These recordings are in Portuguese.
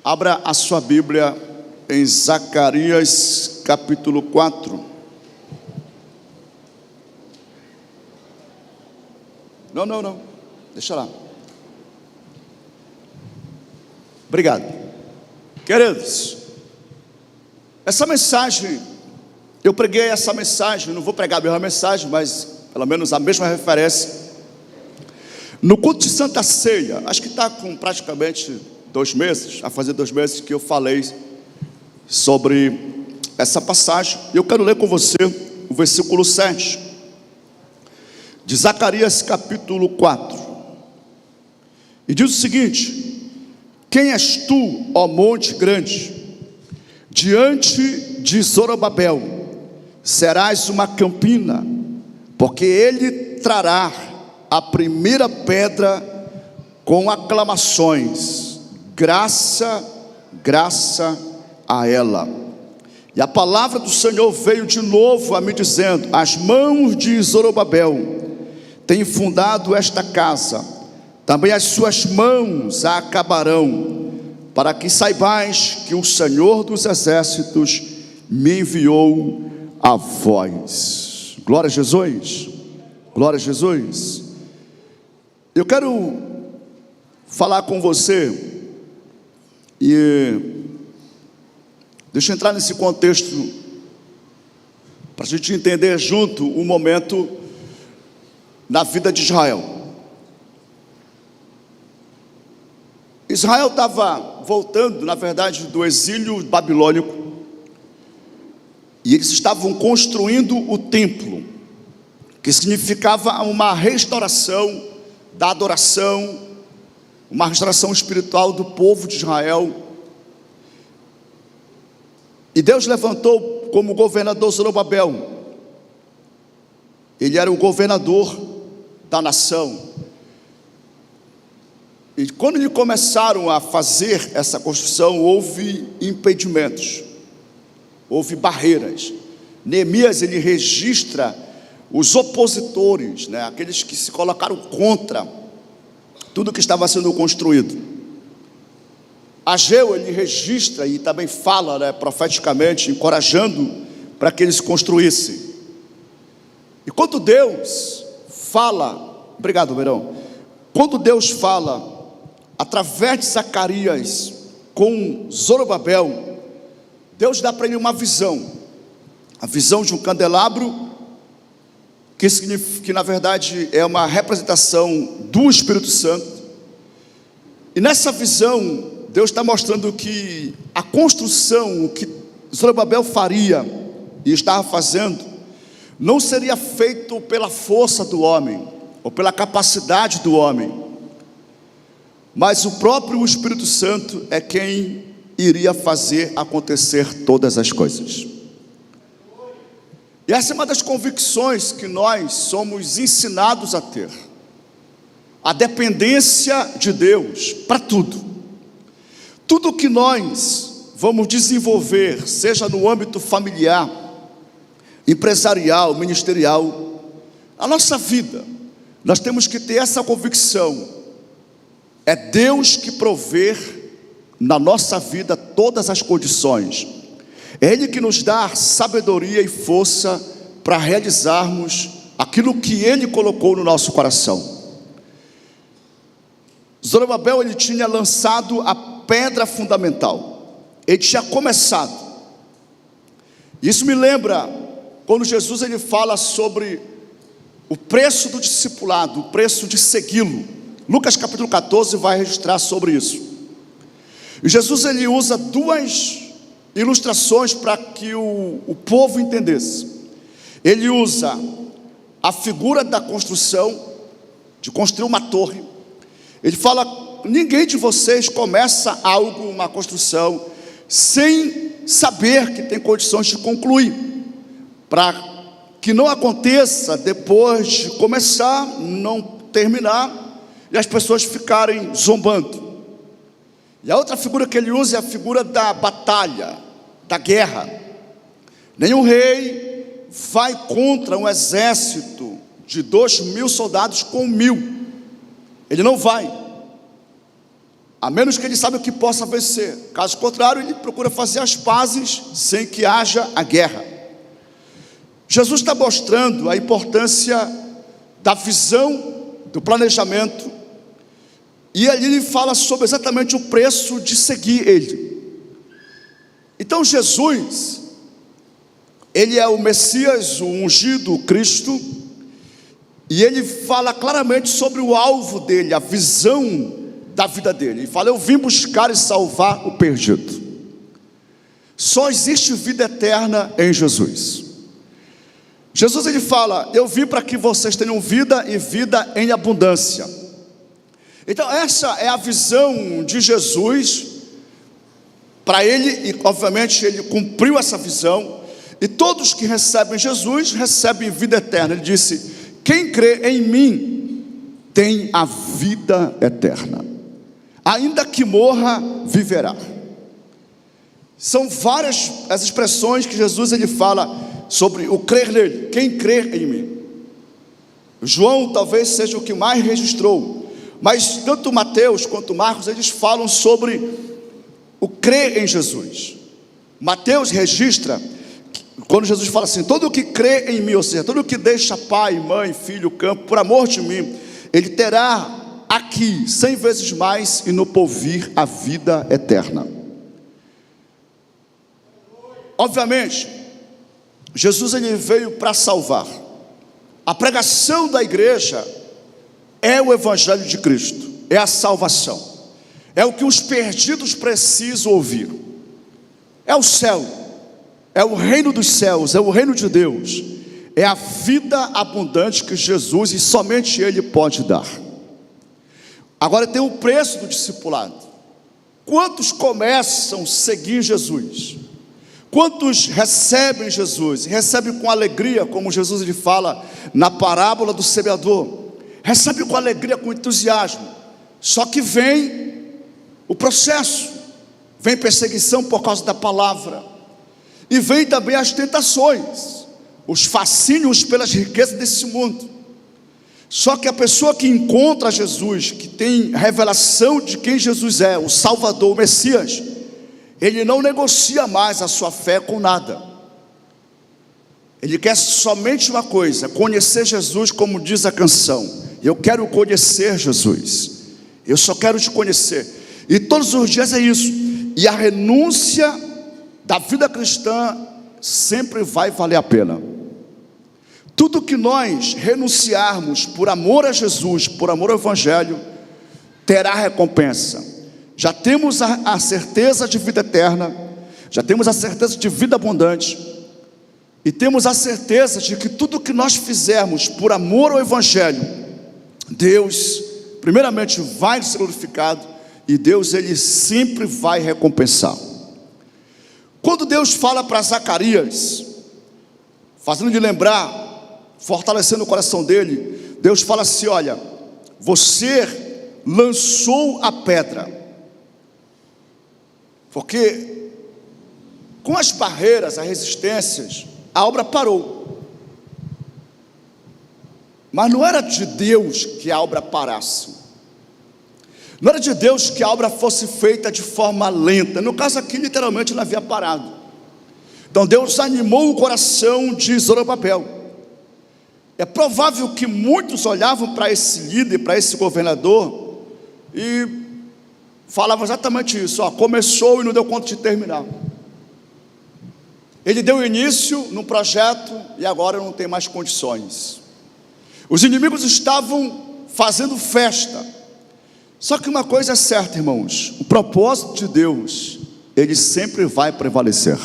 Abra a sua Bíblia em Zacarias capítulo 4. Não, deixa lá. Obrigado. Queridos, essa mensagem, eu preguei essa mensagem, não vou pregar a mesma mensagem, mas pelo menos a mesma referência, no culto de Santa Ceia. Acho que está com praticamente 2 meses, a fazer 2 meses que eu falei sobre essa passagem. Eu quero ler com você o versículo 7 de Zacarias capítulo 4, e diz o seguinte: quem és tu, ó monte grande? Diante de Zorobabel serás uma campina, porque ele trará a primeira pedra com aclamações, graça, graça a ela. E a palavra do Senhor veio de novo a me dizendo: as mãos de Zorobabel têm fundado esta casa, também as suas mãos a acabarão, para que saibais que o Senhor dos exércitos me enviou a vós. Glória a Jesus, glória a Jesus. Eu quero falar com você, e deixa eu entrar nesse contexto, para a gente entender junto o momento na vida de Israel. Israel estava voltando, na verdade, do exílio babilônico, e eles estavam construindo o templo, que significava uma restauração da adoração, uma restauração espiritual do povo de Israel. E Deus levantou como governador Zorobabel. Ele era o governador da nação. E quando eles começaram a fazer essa construção, houve impedimentos, houve barreiras. Neemias, ele registra os opositores, aqueles que se colocaram contra tudo que estava sendo construído. Ageu, ele registra e também fala, profeticamente, encorajando para que eles construíssem. E quando Deus fala, obrigado, Verão, quando Deus fala através de Zacarias com Zorobabel, Deus dá para ele uma visão, a visão de um candelabro, que na verdade é uma representação do Espírito Santo. E nessa visão, Deus está mostrando que a construção, o que Zorobabel faria e estava fazendo, não seria feito pela força do homem, ou pela capacidade do homem, mas o próprio Espírito Santo é quem iria fazer acontecer todas as coisas. E essa é uma das convicções que nós somos ensinados a ter: a dependência de Deus para tudo. Tudo que nós vamos desenvolver, seja no âmbito familiar, empresarial, ministerial, a nossa vida, nós temos que ter essa convicção: é Deus que provê na nossa vida todas as condições, é Ele que nos dá sabedoria e força para realizarmos aquilo que Ele colocou no nosso coração. Zorobabel, ele tinha lançado a pedra fundamental, ele tinha começado. Isso me lembra quando Jesus ele fala sobre o preço do discipulado, o preço de segui-lo. Lucas capítulo 14 vai registrar sobre isso. E Jesus ele usa 2 ilustrações para que o povo entendesse. Ele usa a figura da construção, de construir uma torre. Ele fala: ninguém de vocês começa algo, uma construção, sem saber que tem condições de concluir, para que não aconteça depois de começar, não terminar, e as pessoas ficarem zombando. E a outra figura que ele usa é a figura da batalha, da guerra. Nenhum rei vai contra um exército de 2.000 soldados com 1.000. Ele não vai. a menos que ele saiba que possa vencer. Caso contrário, ele procura fazer as pazes sem que haja a guerra. Jesus está mostrando a importância da visão, do planejamento, e ali ele fala sobre exatamente o preço de seguir ele. Então Jesus, ele é o Messias, o ungido, o Cristo, e ele fala claramente sobre o alvo dele, a visão da vida dele. Ele fala: eu vim buscar e salvar o perdido. Só existe vida eterna em Jesus. Jesus, ele fala: eu vim para que vocês tenham vida e vida em abundância. Então essa é a visão de Jesus para ele, e obviamente ele cumpriu essa visão, e todos que recebem Jesus recebem vida eterna. Ele disse: quem crê em mim tem a vida eterna, ainda que morra, viverá. São várias as expressões que Jesus ele fala sobre o crer nele. Quem crê em mim. João talvez seja o que mais registrou, mas tanto Mateus quanto Marcos, eles falam sobre o crer em Jesus. Mateus registra quando Jesus fala assim: todo o que crê em mim, ou seja, todo o que deixa pai, mãe, filho, campo, por amor de mim, ele terá aqui 100 vezes mais, e no porvir a vida eterna. Obviamente, Jesus ele veio para salvar. A pregação da igreja é o evangelho de Cristo, é a salvação, é o que os perdidos precisam ouvir. É o céu, é o reino dos céus, é o reino de Deus, é a vida abundante que Jesus e somente Ele pode dar. Agora tem o preço do discipulado. Quantos começam a seguir Jesus? Quantos recebem Jesus? Recebem com alegria, como Jesus lhe fala na parábola do semeador. Recebe com alegria, com entusiasmo. Só que vem o processo, vem perseguição por causa da palavra, e vem também as tentações, os fascínios pelas riquezas desse mundo. Só que a pessoa que encontra Jesus, que tem revelação de quem Jesus é, o Salvador, o Messias, ele não negocia mais a sua fé com nada. Ele quer somente uma coisa: conhecer Jesus, como diz a canção. Eu quero conhecer Jesus, eu só quero te conhecer. E todos os dias é isso. E a renúncia da vida cristã sempre vai valer a pena. Tudo que nós renunciarmos por amor a Jesus, por amor ao Evangelho, terá recompensa. Já temos a certeza de vida eterna, já temos a certeza de vida abundante, e temos a certeza de que tudo que nós fizermos por amor ao Evangelho, Deus primeiramente vai ser glorificado, e Deus ele sempre vai recompensar. Quando Deus fala para Zacarias, fazendo de lembrar, fortalecendo o coração dele, Deus fala assim: olha, você lançou a pedra. Porque com as barreiras, as resistências, a obra parou. Mas não era de Deus que a obra parasse. Não era de Deus que a obra fosse feita de forma lenta. No caso aqui, literalmente, ela havia parado. Então Deus animou o coração de Zorobabel. É provável que muitos olhavam para esse líder, para esse governador, e falavam exatamente isso: começou e não deu conta de terminar. Ele deu início num projeto e agora não tem mais condições. Os inimigos estavam fazendo festa. Só que uma coisa é certa, irmãos: o propósito de Deus, ele sempre vai prevalecer.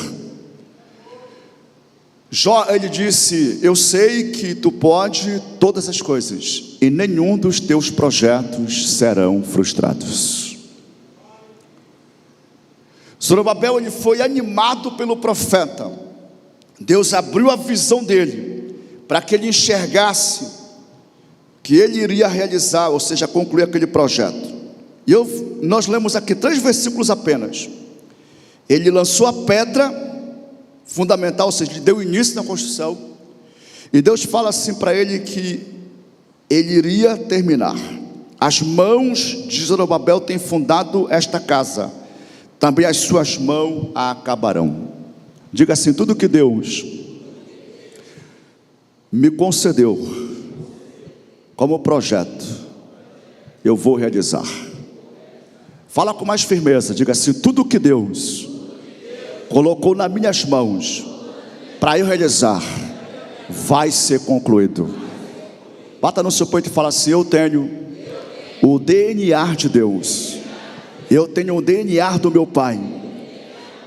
Jó, ele disse: eu sei que tu pode todas as coisas, e nenhum dos teus projetos serão frustrados. Zorobabel, ele foi animado pelo profeta. Deus abriu a visão dele, para que ele enxergasse que ele iria realizar, ou seja, concluir aquele projeto. E nós lemos aqui 3 versículos apenas. Ele lançou a pedra fundamental, ou seja, ele deu início na construção, e Deus fala assim para ele que ele iria terminar. As mãos de Zorobabel têm fundado esta casa, também as suas mãos a acabarão. Diga assim: tudo que Deus me concedeu como projeto, eu vou realizar. Fala com mais firmeza, diga assim: tudo que Deus colocou nas minhas mãos para eu realizar, vai ser concluído. Bata no seu peito e fala assim: eu tenho o DNA de Deus, eu tenho o DNA do meu Pai,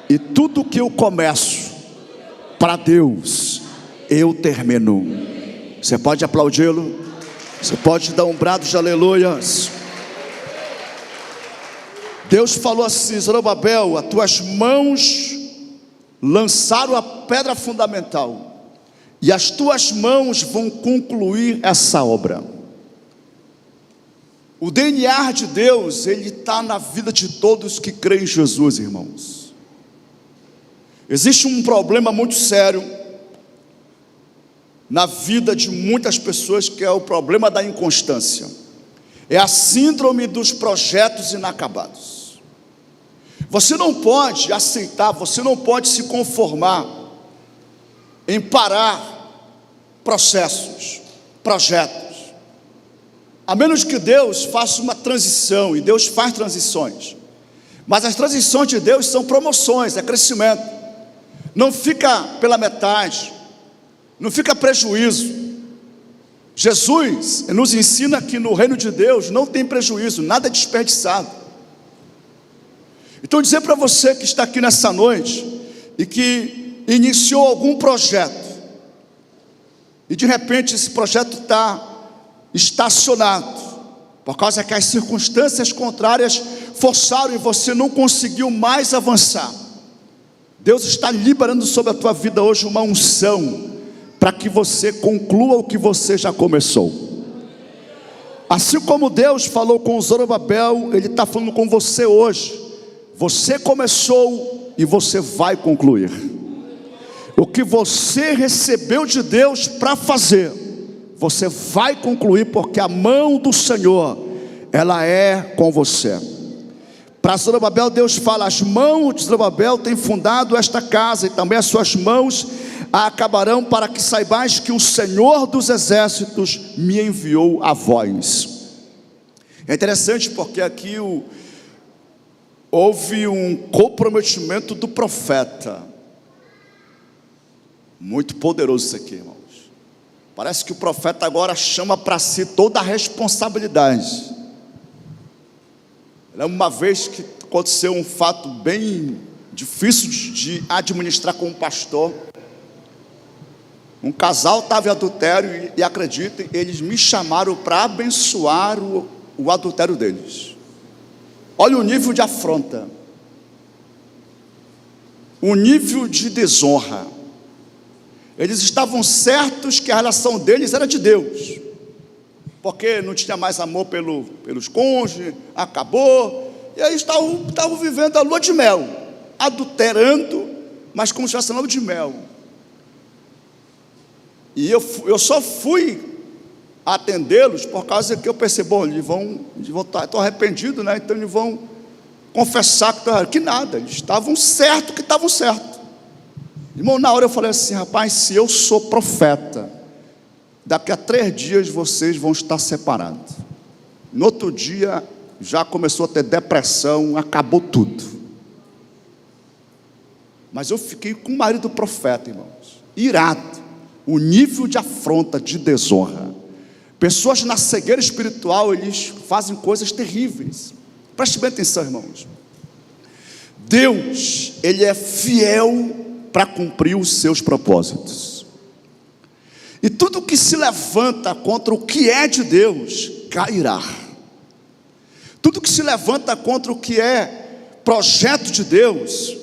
e tudo que eu começo para Deus, eu termino. Você pode aplaudi-lo, você pode dar um brado de aleluias. Deus falou assim: Zorobabel, as tuas mãos lançaram a pedra fundamental, e as tuas mãos vão concluir essa obra. O DNA de Deus, ele está na vida de todos que creem em Jesus, irmãos. Existe um problema muito sério na vida de muitas pessoas, que é o problema da inconstância. É a síndrome dos projetos inacabados. Você não pode aceitar, você não pode se conformar em parar processos, projetos, a menos que Deus faça uma transição, e Deus faz transições, mas as transições de Deus são promoções, é crescimento, não fica pela metade, não fica prejuízo. Jesus nos ensina que no reino de Deus não tem prejuízo, nada é desperdiçado. Então dizer para você que está aqui nessa noite, e que iniciou algum projeto, e de repente esse projeto está estacionado, por causa que as circunstâncias contrárias forçaram e você não conseguiu mais avançar. Deus está liberando sobre a tua vida hoje uma unção, para que você conclua o que você já começou. Assim como Deus falou com Zorobabel, Ele está falando com você hoje. Você começou e você vai concluir. O que você recebeu de Deus para fazer, você vai concluir, porque a mão do Senhor, ela é com você. Para Zorobabel, Deus fala: as mãos de Zorobabel têm fundado esta casa, e também as suas mãos a acabarão, para que saibais que o Senhor dos exércitos me enviou a vós. É interessante porque aqui houve um comprometimento do profeta. Muito poderoso isso aqui, irmãos. Parece que o profeta agora chama para si toda a responsabilidade. Uma vez que aconteceu um fato bem difícil de administrar com um pastor. Um casal estava em adultério, e acreditem, eles me chamaram para abençoar o adultério deles. Olha o nível de afronta, o nível de desonra. Eles estavam certos que a relação deles era de Deus, porque não tinha mais amor pelos cônjuges, acabou, e aí estavam vivendo a lua de mel, adulterando, mas como se fosse a lua de mel. E eu só fui atendê-los por causa que eu percebi: bom, eles vão estar arrependidos, né? Então eles vão confessar que nada, eles estavam certos, que estavam certos. Irmão, na hora eu falei assim: rapaz, se eu sou profeta, daqui a 3 dias vocês vão estar separados. No outro dia já começou a ter depressão, acabou tudo. Mas eu fiquei com o marido do profeta, irmãos, irado. O nível de afronta, de desonra. Pessoas na cegueira espiritual, eles fazem coisas terríveis. Preste bem atenção, irmãos. Deus, Ele é fiel para cumprir os seus propósitos. E tudo que se levanta contra o que é de Deus, cairá. Tudo que se levanta contra o que é projeto de Deus,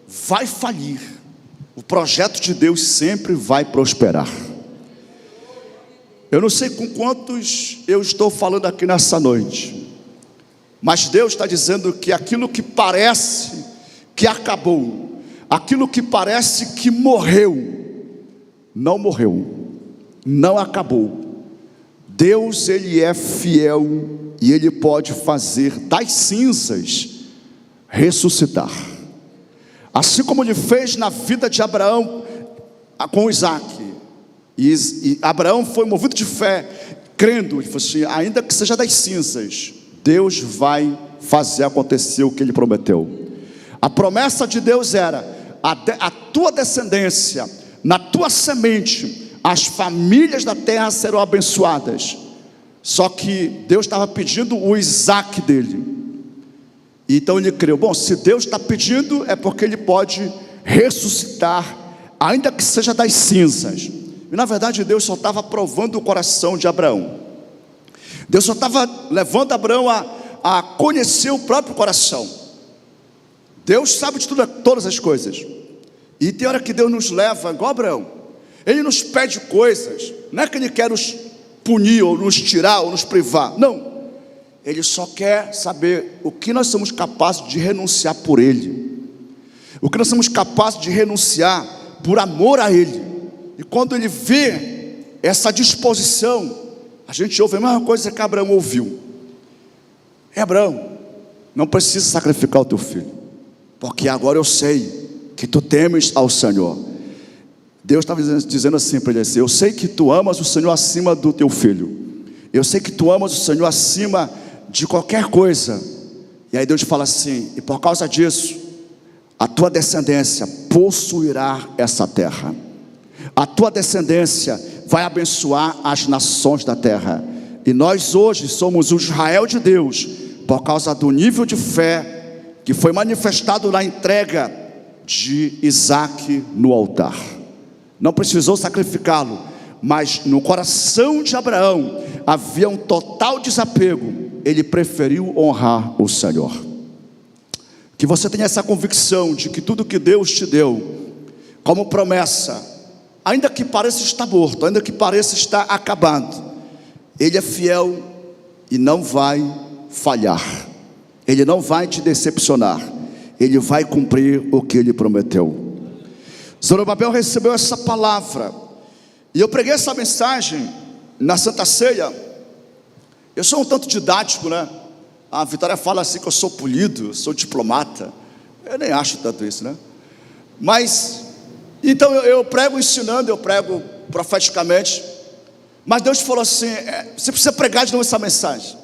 vai falir. O projeto de Deus sempre vai prosperar. Eu não sei com quantos eu estou falando aqui nessa noite, mas Deus está dizendo que aquilo que parece que acabou, aquilo que parece que morreu, não acabou. Deus, Ele é fiel e Ele pode fazer das cinzas ressuscitar. Assim como Ele fez na vida de Abraão com Isaac. E Abraão foi movido de fé, crendo, e falou assim: ainda que seja das cinzas, Deus vai fazer acontecer o que Ele prometeu. A promessa de Deus era: a tua descendência, na tua semente, as famílias da terra serão abençoadas. Só que Deus estava pedindo o Isaac dele. Então ele creu: bom, se Deus está pedindo, é porque Ele pode ressuscitar, ainda que seja das cinzas. E na verdade Deus só estava provando o coração de Abraão. Deus só estava levando Abraão a conhecer o próprio coração. Deus sabe de tudo, todas as coisas. E tem hora que Deus nos leva, igual Abraão. Ele nos pede coisas, não é que Ele quer nos punir, ou nos tirar, ou nos privar. Não. Ele só quer saber o que nós somos capazes de renunciar por Ele. O que nós somos capazes de renunciar por amor a Ele. E quando Ele vê essa disposição, a gente ouve a mesma coisa que Abraão ouviu. Abraão, não precisa sacrificar o teu filho, porque agora eu sei que tu temes ao Senhor. Deus estava dizendo assim para ele assim: eu sei que tu amas o Senhor acima do teu filho. Eu sei que tu amas o Senhor acima de qualquer coisa. E aí Deus fala assim: e por causa disso, a tua descendência possuirá essa terra. A tua descendência vai abençoar as nações da terra. E nós hoje somos o Israel de Deus, por causa do nível de fé que foi manifestado na entrega de Isaac no altar. Não precisou sacrificá-lo, mas no coração de Abraão havia um total desapego. Ele preferiu honrar o Senhor. Que você tenha essa convicção de que tudo que Deus te deu como promessa, ainda que pareça estar morto, ainda que pareça estar acabado, Ele é fiel e não vai falhar. Ele não vai te decepcionar. Ele vai cumprir o que Ele prometeu. Zorobabel recebeu essa palavra, e eu preguei essa mensagem na Santa Ceia. Eu sou um tanto didático, né? A Vitória fala assim que eu sou polido, sou diplomata. Eu nem acho tanto isso, né? Mas então eu prego ensinando, eu prego profeticamente. Mas Deus falou assim: você precisa pregar de novo essa mensagem.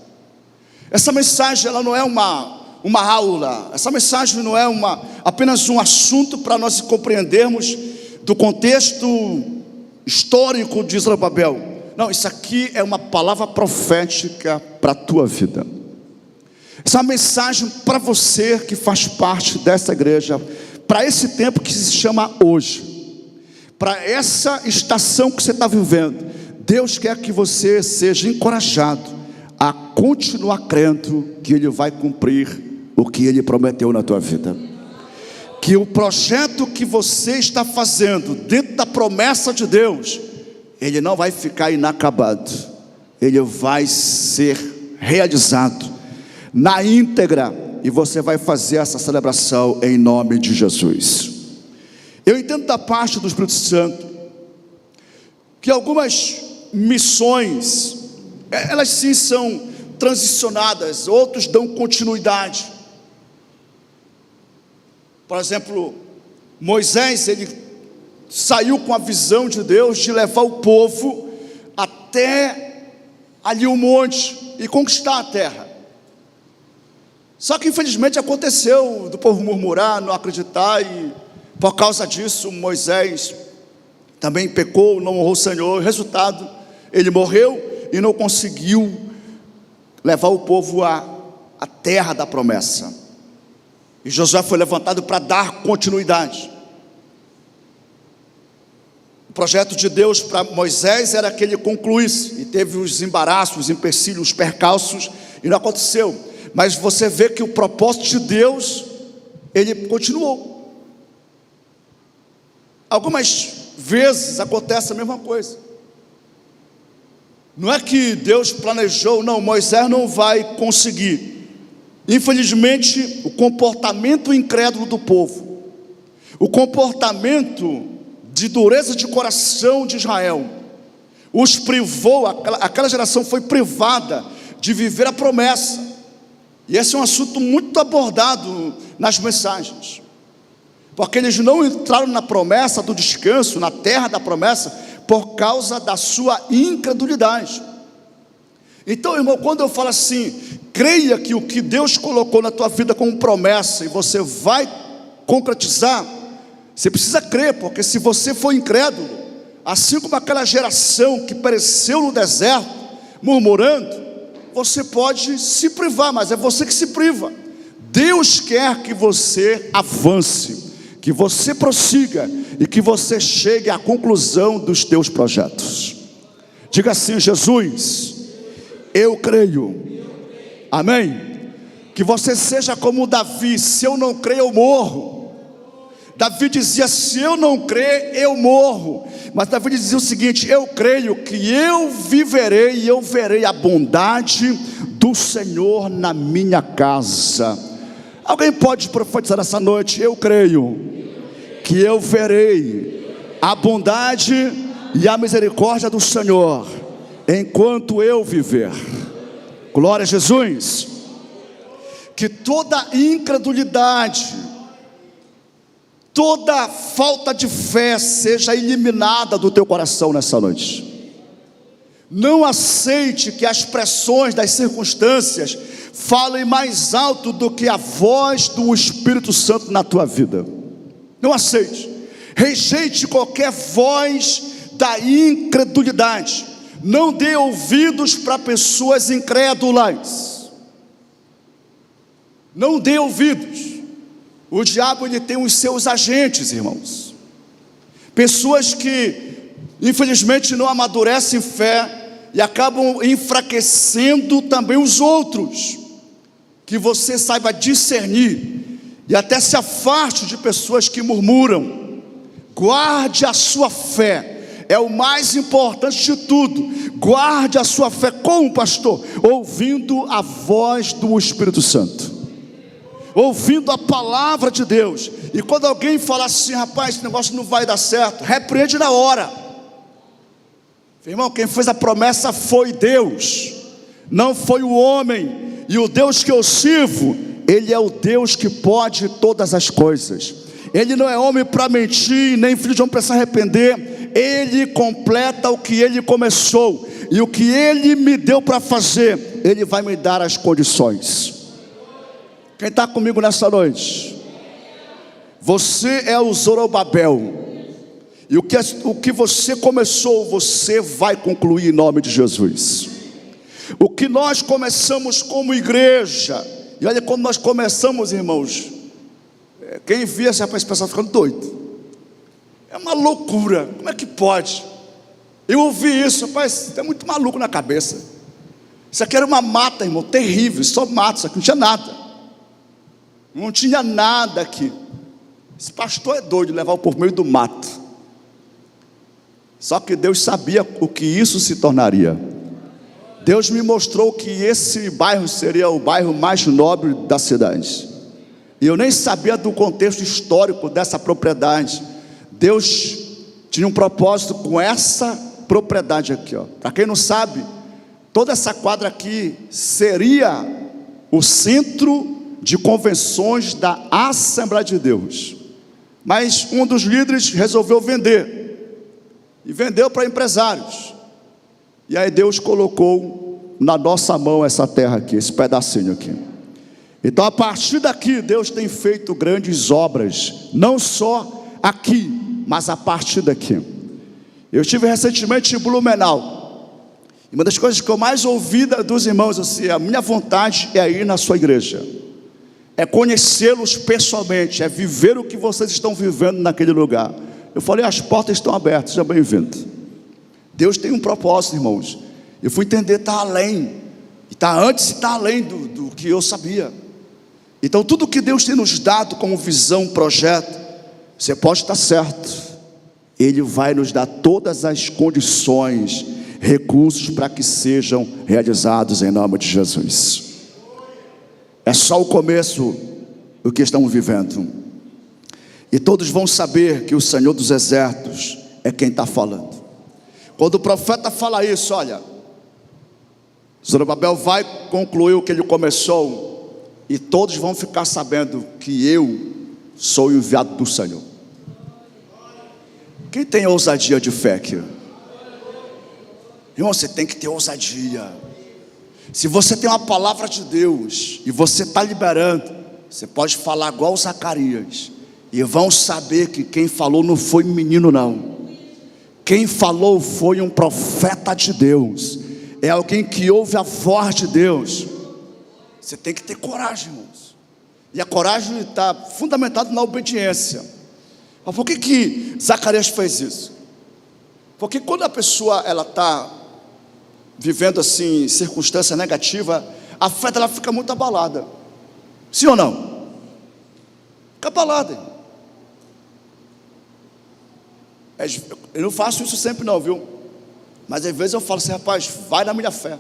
Essa mensagem, ela não é uma aula. Essa mensagem não é apenas um assunto para nós compreendermos do contexto histórico de Zorobabel. Não, isso aqui é uma palavra profética para a tua vida. Essa é uma mensagem para você que faz parte dessa igreja, para esse tempo que se chama hoje, para essa estação que você está vivendo. Deus quer que você seja encorajado a continuar crendo que Ele vai cumprir o que Ele prometeu na tua vida. Que o projeto que você está fazendo dentro da promessa de Deus, ele não vai ficar inacabado. Ele vai ser realizado na íntegra, e você vai fazer essa celebração em nome de Jesus. Eu entendo da parte do Espírito Santo que algumas missões, elas sim são transicionadas, outros dão continuidade. Por exemplo, Moisés, ele saiu com a visão de Deus de levar o povo até ali o monte e conquistar a terra. Só que infelizmente aconteceu do povo murmurar, não acreditar, e por causa disso Moisés também pecou, não honrou o Senhor. Resultado, ele morreu e não conseguiu levar o povo à terra da promessa. E Josué foi levantado para dar continuidade. O projeto de Deus para Moisés era que ele concluísse, e teve os embaraços, os empecilhos, os percalços, e não aconteceu. Mas você vê que o propósito de Deus, ele continuou. Algumas vezes acontece a mesma coisa. Não é que Deus planejou, não, Moisés não vai conseguir. Infelizmente, o comportamento incrédulo do povo, o comportamento de dureza de coração de Israel, os privou, aquela geração foi privada de viver a promessa. E esse é um assunto muito abordado nas mensagens, porque eles não entraram na promessa do descanso, na terra da promessa, por causa da sua incredulidade. Então, irmão, quando eu falo assim, creia que o que Deus colocou na tua vida como promessa, e você vai concretizar, você precisa crer, porque se você for incrédulo, assim como aquela geração que pereceu no deserto, murmurando, você pode se privar, mas é você que se priva. Deus quer que você avance, que você prossiga e que você chegue à conclusão dos teus projetos. Diga assim: Jesus, eu creio. Amém? Que você seja como Davi: se eu não crer, eu morro. Davi dizia: se eu não crer, eu morro. Mas Davi dizia o seguinte: eu creio que eu viverei e eu verei a bondade do Senhor na minha casa. Alguém pode profetizar essa noite: eu creio que eu verei a bondade e a misericórdia do Senhor enquanto eu viver. Glória a Jesus. Que toda incredulidade, toda falta de fé seja eliminada do teu coração nessa noite. Não aceite que as pressões das circunstâncias falem mais alto do que a voz do Espírito Santo na tua vida. Não aceite. Rejeite qualquer voz da incredulidade. Não dê ouvidos para pessoas incrédulas. Não dê ouvidos. O diabo, ele tem os seus agentes, irmãos. Pessoas que infelizmente não amadurecem fé e acabam enfraquecendo também os outros. Que você saiba discernir e até se afaste de pessoas que murmuram. Guarde a sua fé, é o mais importante de tudo. Guarde a sua fé. Como, pastor? Ouvindo a voz do Espírito Santo, ouvindo a palavra de Deus. E quando alguém falar assim: rapaz, esse negócio não vai dar certo, repreende na hora. Irmão, quem fez a promessa foi Deus, não foi o homem. E o Deus que eu sirvo, Ele é o Deus que pode todas as coisas. Ele não é homem para mentir, nem filho de homem para se arrepender. Ele completa o que Ele começou, e o que Ele me deu para fazer, Ele vai me dar as condições. Quem está comigo nessa noite? Você é o Zorobabel, e o que você começou, você vai concluir em nome de Jesus. O que nós começamos como igreja, e olha, quando nós começamos, irmãos, quem via esse pessoal ficando doido. É uma loucura, como é que pode? Eu ouvi isso, rapaz, você é muito maluco na cabeça. Isso aqui era uma mata, irmão, terrível, só mato, isso aqui não tinha nada. Não tinha nada aqui. Esse pastor é doido de levar o povo meio do mato. Só que Deus sabia o que isso se tornaria. Deus me mostrou que esse bairro seria o bairro mais nobre da cidade. E eu nem sabia do contexto histórico dessa propriedade. Deus tinha um propósito com essa propriedade aqui, ó. Para quem não sabe, toda essa quadra aqui seria o centro de convenções da Assembleia de Deus. Mas um dos líderes resolveu vender, e vendeu para empresários. E aí Deus colocou na nossa mão essa terra aqui, esse pedacinho aqui. Então, a partir daqui, Deus tem feito grandes obras, não só aqui, mas a partir daqui. Eu estive recentemente em Blumenau, e uma das coisas que eu mais ouvi dos irmãos, assim, a minha vontade é ir na sua igreja, é conhecê-los pessoalmente, é viver o que vocês estão vivendo naquele lugar. Eu falei: as portas estão abertas, seja bem-vindo. Deus tem um propósito, irmãos. Eu fui entender, está além, está antes e está além do que eu sabia. Então, tudo que Deus tem nos dado como visão, projeto, você pode estar certo, Ele vai nos dar todas as condições, recursos para que sejam realizados em nome de Jesus. É só o começo do que estamos vivendo, e todos vão saber que o Senhor dos Exércitos é quem está falando. Quando o profeta fala isso, olha, Zorobabel vai concluir o que ele começou, e todos vão ficar sabendo que eu sou o enviado do Senhor. Quem tem ousadia de fé aqui? Irmão, você tem que ter ousadia. Se você tem uma palavra de Deus e você está liberando, você pode falar igual Zacarias, e vão saber que quem falou não foi menino não. Quem falou foi um profeta de Deus, é alguém que ouve a voz de Deus. Você tem que ter coragem, irmãos, e a coragem está fundamentada na obediência. Mas por que Zacarias fez isso? Porque quando a pessoa ela está vivendo assim circunstância negativa, a fé dela fica muito abalada. Sim ou não? Fica abalada. Eu não faço isso sempre não, viu? Mas às vezes eu falo assim: rapaz, vai na minha fé.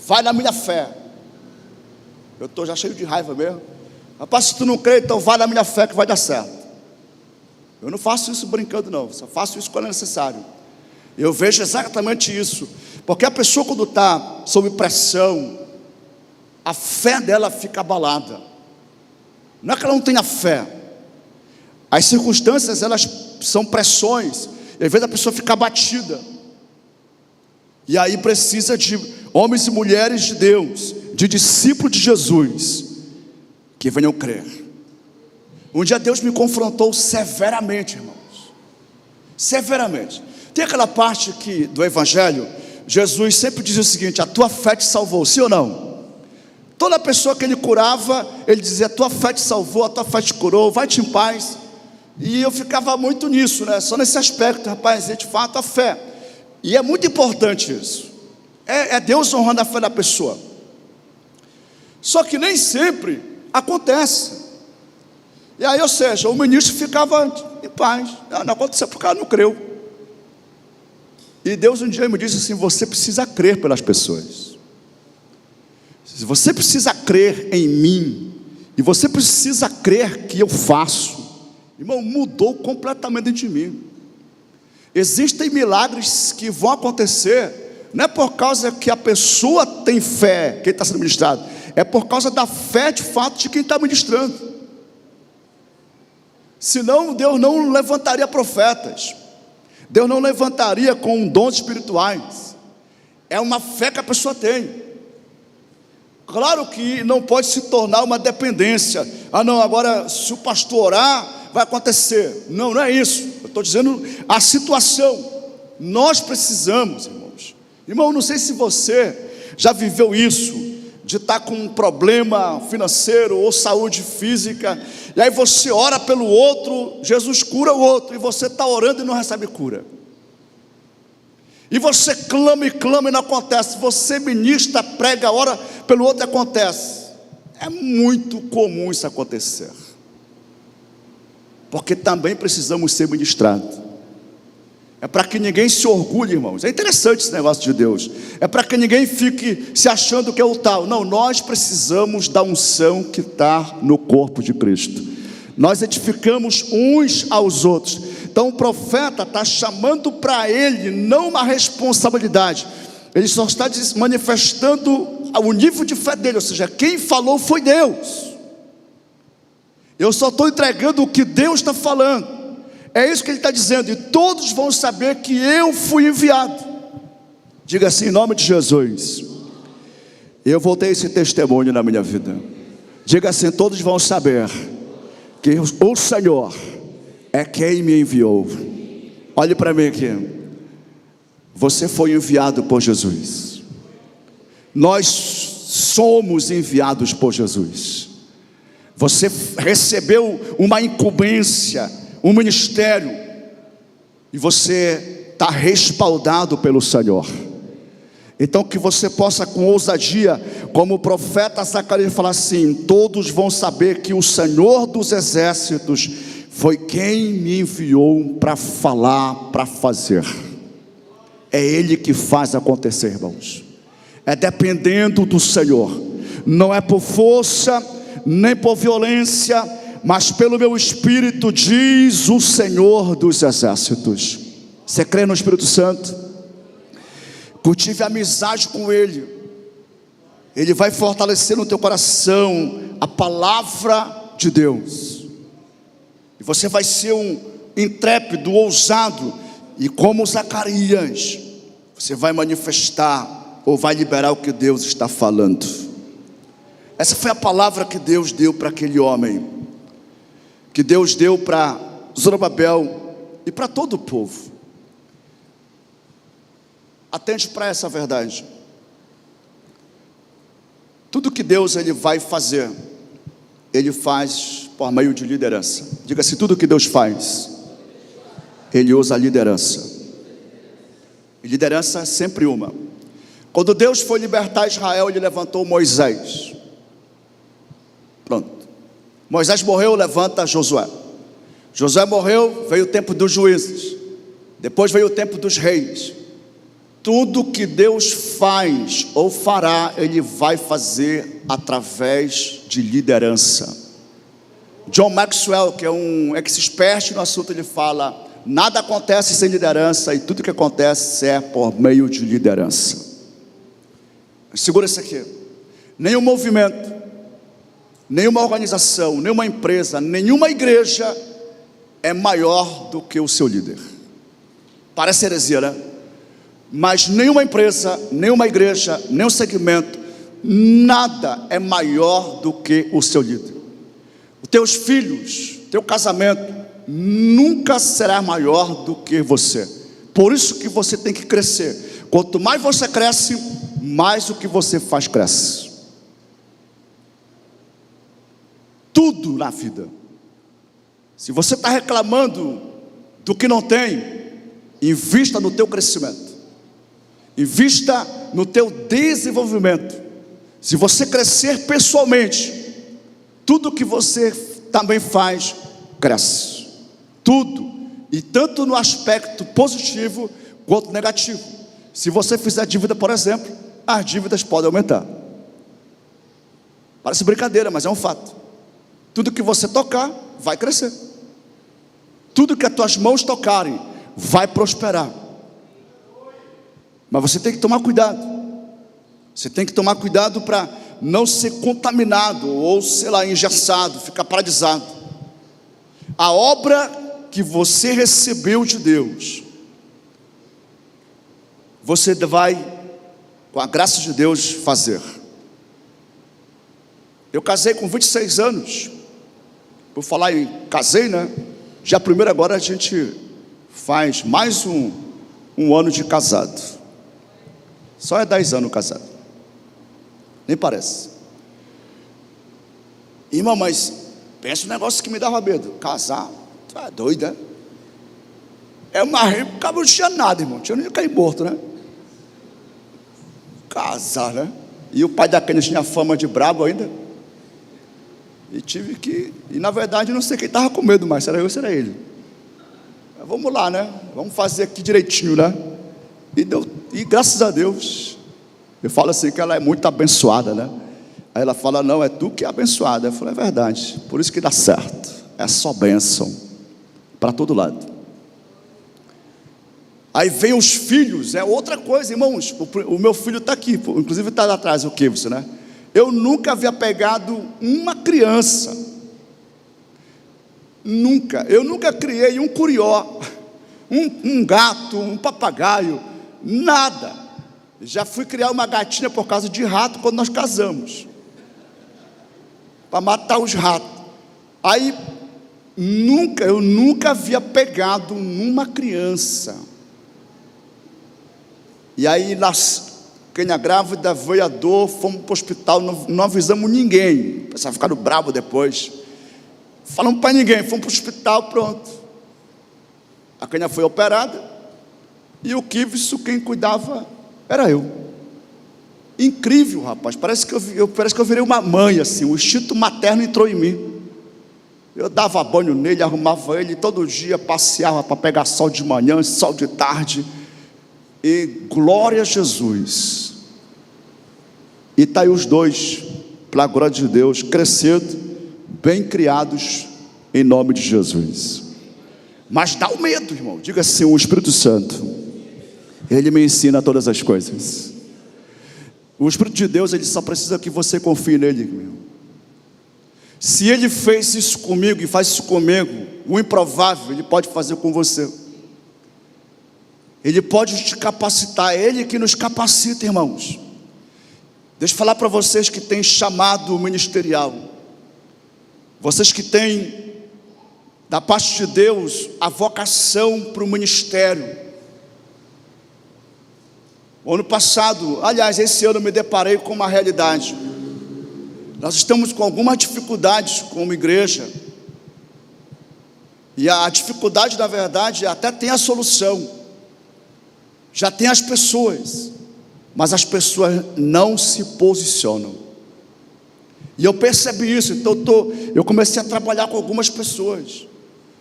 Vai na minha fé. Eu estou já cheio de raiva mesmo. Rapaz, se tu não crê, então vai na minha fé que vai dar certo. Eu não faço isso brincando não, só faço isso quando é necessário. Eu vejo exatamente isso, porque a pessoa quando está sob pressão, a fé dela fica abalada. Não é que ela não tenha fé, as circunstâncias elas são pressões, e às vezes a pessoa fica abatida, e aí precisa de homens e mulheres de Deus, de discípulos de Jesus, que venham crer. Um dia Deus me confrontou severamente, irmãos, severamente. Tem aquela parte que, do Evangelho, Jesus sempre diz o seguinte: a tua fé te salvou, sim ou não? Toda pessoa que ele curava, ele dizia: a tua fé te salvou, a tua fé te curou, vai-te em paz. E eu ficava muito nisso, né? Só nesse aspecto, rapaz, de fato a fé. E é muito importante isso, é Deus honrando a fé da pessoa. Só que nem sempre acontece. E aí, ou seja, o ministro ficava em paz. Não aconteceu porque o cara não creu. E Deus um dia me disse assim: você precisa crer pelas pessoas. Você precisa crer em mim, e você precisa crer que eu faço. Irmão, mudou completamente de mim. Existem milagres que vão acontecer, não é por causa que a pessoa tem fé, quem está sendo ministrado, é por causa da fé de fato de quem está ministrando. Senão Deus não levantaria profetas, Deus não levantaria com dons espirituais. É uma fé que a pessoa tem. Claro que não pode se tornar uma dependência. Ah não, agora se o pastor orar, vai acontecer. Não, não é isso. Eu estou dizendo a situação. Nós precisamos, irmãos. Irmão, não sei se você já viveu isso, de estar com um problema financeiro ou saúde física, e aí você ora pelo outro, Jesus cura o outro, e você está orando e não recebe cura. E você clama e não acontece. Você ministra, prega, ora pelo outro e acontece. É muito comum isso acontecer, porque também precisamos ser ministrados. É para que ninguém se orgulhe, irmãos. É interessante esse negócio de Deus. É para que ninguém fique se achando que é o tal. Não, nós precisamos da unção que está no corpo de Cristo. Nós edificamos uns aos outros. Então o profeta está chamando para ele não uma responsabilidade. Ele só está manifestando o nível de fé dele. Ou seja, quem falou foi Deus. Eu só estou entregando o que Deus está falando. É isso que ele está dizendo. E todos vão saber que eu fui enviado. Diga assim, em nome de Jesus: eu vou ter esse testemunho na minha vida. Diga assim, todos vão saber que o Senhor é quem me enviou. Olhe para mim aqui. Você foi enviado por Jesus. Nós somos enviados por Jesus. Você recebeu uma incumbência, um ministério, e você está respaldado pelo Senhor. Então que você possa com ousadia, como o profeta Zacarias falar assim: todos vão saber que o Senhor dos exércitos foi quem me enviou para falar, para fazer. É Ele que faz acontecer, irmãos. É dependendo do Senhor. Não é por força, nem por violência, mas pelo meu Espírito, diz o Senhor dos exércitos. Você crê no Espírito Santo? cultive amizade com Ele. Ele vai fortalecer no teu coração a palavra de Deus. E você vai ser um intrépido, ousado. E como Zacarias, você vai manifestar ou vai liberar o que Deus está falando. Essa foi a palavra que Deus deu para aquele homem, que Deus deu para Zorobabel e para todo o povo. Atente para essa verdade. Tudo que Deus ele vai fazer, Ele faz por meio de liderança. Diga-se, tudo que Deus faz, Ele usa a liderança. E liderança é sempre uma. Quando Deus foi libertar Israel, Ele levantou Moisés. Pronto. Moisés morreu, levanta Josué. Josué morreu, veio o tempo dos juízes. Depois veio o tempo dos reis. Tudo que Deus faz ou fará, Ele vai fazer através de liderança. John Maxwell, que é um expert no assunto, ele fala: nada acontece sem liderança, e tudo que acontece é por meio de liderança. Segura isso aqui. Nenhum movimento, nenhuma organização, nenhuma empresa, nenhuma igreja é maior do que o seu líder. Parece heresia, né? Mas nenhuma empresa, nenhuma igreja, nenhum segmento, nada é maior do que o seu líder. Os teus filhos, teu casamento nunca será maior do que você. Por isso que você tem que crescer. Quanto mais você cresce, mais o que você faz cresce. Tudo na vida. Se você está reclamando do que não tem, invista no teu crescimento. Invista no teu desenvolvimento. Se você crescer pessoalmente, tudo que você também faz, cresce. Tudo. E tanto no aspecto positivo, quanto negativo. Se você fizer dívida, por exemplo, as dívidas podem aumentar. Parece brincadeira, mas é um fato. Tudo que você tocar, vai crescer. Tudo que as tuas mãos tocarem, vai prosperar. Mas você tem que tomar cuidado. Você tem que tomar cuidado para não ser contaminado, ou sei lá, engessado, ficar paralisado. A obra que você recebeu de Deus, você vai, com a graça de Deus, fazer. Eu casei com 26 anos. Por falar em casei, né? Já primeiro agora a gente faz mais um ano de casado. Só é 10 anos casado. Nem parece. Irmão, mas pensa um negócio que me dava medo. Casar, tu é doido, né? É uma época, não tinha nada, irmão. Tinha nem cair morto, né? Casar, né? E o pai da Kênia tinha fama de brabo ainda. E tive que... E na verdade não sei quem estava com medo mais. Se era eu ou se era ele. Mas vamos lá, né? Vamos fazer aqui direitinho, né? E graças a Deus, eu falo assim que ela é muito abençoada, né? Aí ela fala: não, é tu que é abençoada. Eu falo: é verdade, por isso que dá certo. É só bênção para todo lado. Aí vem os filhos, é outra coisa, irmãos. O meu filho está aqui, inclusive está lá atrás, o Kivson, né? Eu nunca havia pegado uma criança. Nunca. Eu nunca criei um curió, um gato, um papagaio. Nada. Já fui criar uma gatinha por causa de rato quando nós casamos, para matar os ratos. Aí eu nunca havia pegado uma criança. E aí Kênia grávida, veio a dor, fomos para o hospital, não avisamos ninguém. O pessoal ficaram bravo depois. Falamos para ninguém, fomos para o hospital, pronto. A Kênia foi operada. E o Kivson, quem cuidava era eu. Incrível, rapaz. Parece que eu virei uma mãe, assim. O instinto materno entrou em mim. Eu dava banho nele, arrumava ele, todo dia passeava para pegar sol de manhã, sol de tarde. E glória a Jesus. E está aí os dois, pela glória de Deus, crescendo, bem criados, em nome de Jesus. Mas dá o medo, irmão. Diga assim: o Espírito Santo Ele me ensina todas as coisas. O Espírito de Deus, ele só precisa que você confie nele, meu. Se ele fez isso comigo e faz isso comigo, o improvável ele pode fazer com você. Ele pode te capacitar, é ele que nos capacita, irmãos. Deixa eu falar para vocês que têm chamado ministerial, vocês que têm da parte de Deus a vocação para o ministério. O ano passado, aliás, esse ano eu me deparei com uma realidade. Nós estamos com algumas dificuldades como igreja. E a dificuldade, na verdade, até tem a solução. Já tem as pessoas, mas as pessoas não se posicionam. E eu percebi isso, então eu comecei a trabalhar com algumas pessoas.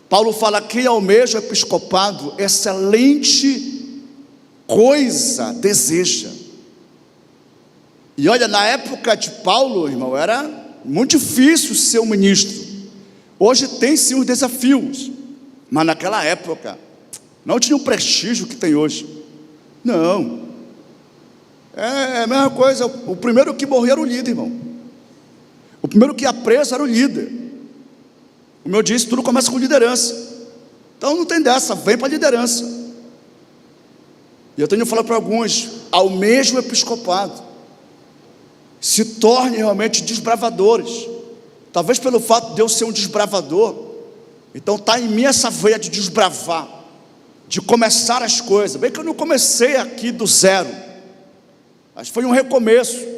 Paulo fala que almeja o episcopado, excelente coisa deseja. E olha, na época de Paulo, irmão, era muito difícil ser um ministro. Hoje tem sim os desafios, mas naquela época não tinha o prestígio que tem hoje. Não, é a mesma coisa. O primeiro que morreu era o líder, irmão. O primeiro que ia preso era o líder. Como eu disse, tudo começa com liderança. Então não tem dessa, vem para a liderança. E eu tenho falado para alguns, almeja o episcopado, se torne realmente desbravadores. Talvez pelo fato de eu ser um desbravador, então está em mim essa veia de desbravar, de começar as coisas. Bem que eu não comecei aqui do zero, mas foi um recomeço.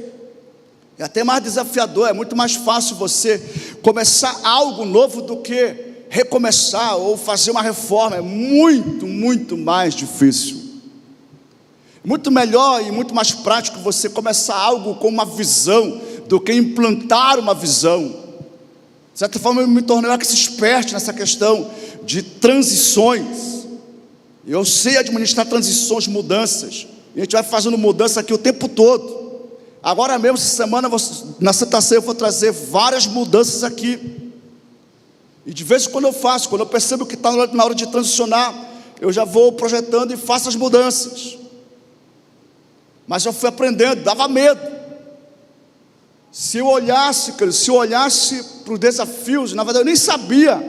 É até mais desafiador, é muito mais fácil você começar algo novo do que recomeçar ou fazer uma reforma. É muito, muito mais difícil. Muito melhor e muito mais prático você começar algo com uma visão do que implantar uma visão. De certa forma eu me tornei expert nessa questão de transições. Eu sei administrar transições, mudanças. E a gente vai fazendo mudança aqui o tempo todo. Agora mesmo, essa semana, na Santa Ceia, eu vou trazer várias mudanças aqui. E de vez em quando eu faço, quando eu percebo que está na hora de transicionar, eu já vou projetando e faço as mudanças. Mas eu fui aprendendo, dava medo. Se eu olhasse para os desafios, na verdade eu nem sabia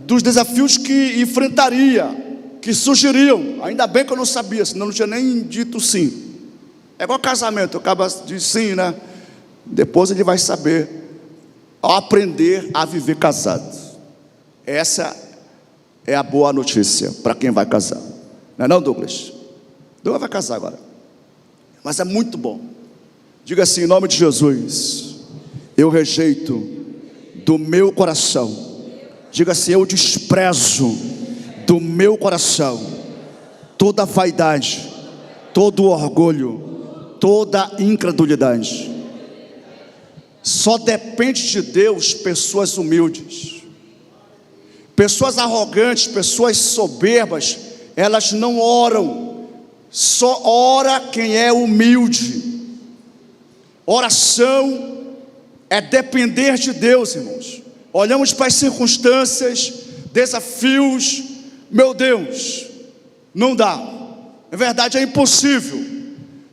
dos desafios que enfrentaria, que surgiriam. Ainda bem que eu não sabia, senão eu não tinha nem dito sim. É igual casamento, eu acabo de sim, né? Depois ele vai saber ao aprender a viver casado. Essa é a boa notícia para quem vai casar. Não é não, Douglas? Douglas vai casar agora. Mas é muito bom. Diga assim, em nome de Jesus, eu rejeito do meu coração. Diga assim, eu desprezo do meu coração toda vaidade, todo orgulho, toda incredulidade. Só depende de Deus pessoas humildes. Pessoas arrogantes, pessoas soberbas, elas não oram. Só ora quem é humilde. Oração é depender de Deus, irmãos. Olhamos para as circunstâncias, desafios, meu Deus, não dá. É verdade, é impossível.